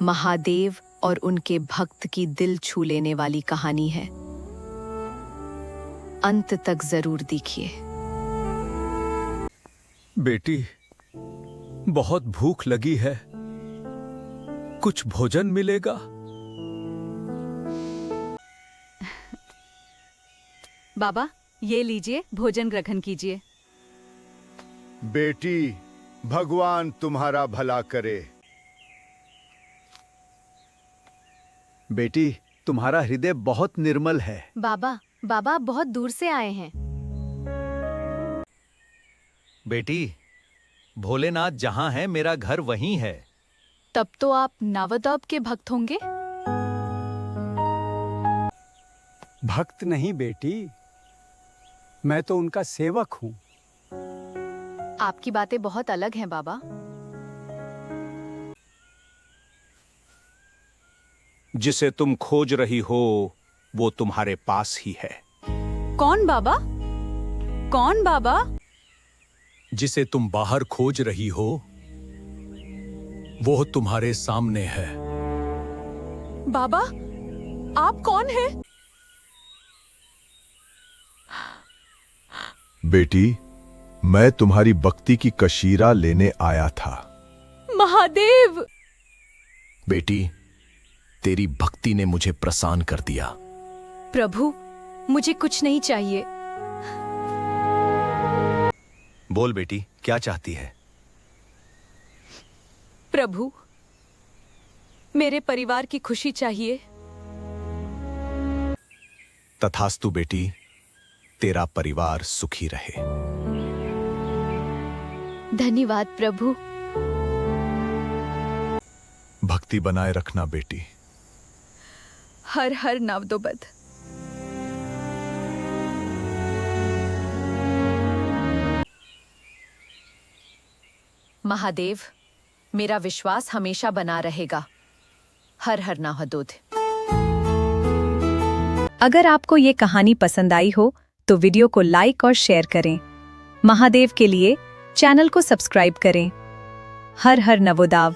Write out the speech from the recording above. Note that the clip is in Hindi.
महादेव और उनके भक्त की दिल छू लेने वाली कहानी है। अंत तक जरूर देखिए। बेटी, बहुत भूख लगी है, कुछ भोजन मिलेगा? बाबा, ये लीजिए, भोजन ग्रहण कीजिए। बेटी, भगवान तुम्हारा भला करे। बेटी, तुम्हारा हृदय बहुत निर्मल है। बाबा, बाबा बहुत दूर से आए हैं। बेटी, भोलेनाथ जहां है मेरा घर वहीं है। तब तो आप नवदब के भक्त होंगे? भक्त नहीं बेटी, मैं तो उनका सेवक हूँ। आपकी बातें बहुत अलग हैं बाबा। जिसे तुम खोज रही हो वो तुम्हारे पास ही है। कौन बाबा? कौन बाबा? जिसे तुम बाहर खोज रही हो वो तुम्हारे सामने है। बाबा, आप कौन हैं? बेटी, मैं तुम्हारी भक्ति की कशीरा लेने आया था। महादेव! बेटी, तेरी भक्ति ने मुझे प्रसन्न कर दिया। प्रभु, मुझे कुछ नहीं चाहिए। बोल बेटी, क्या चाहती है? प्रभु, मेरे परिवार की खुशी चाहिए। तथास्तु बेटी, तेरा परिवार सुखी रहे। धन्यवाद प्रभु। भक्ति बनाए रखना बेटी। हर हर नवदोबद। महादेव, मेरा विश्वास हमेशा बना रहेगा। हर हर नाहदोद। अगर आपको ये कहानी पसंद आई हो तो वीडियो को लाइक और शेयर करें। महादेव के लिए चैनल को सब्सक्राइब करें। हर हर नवोदाव।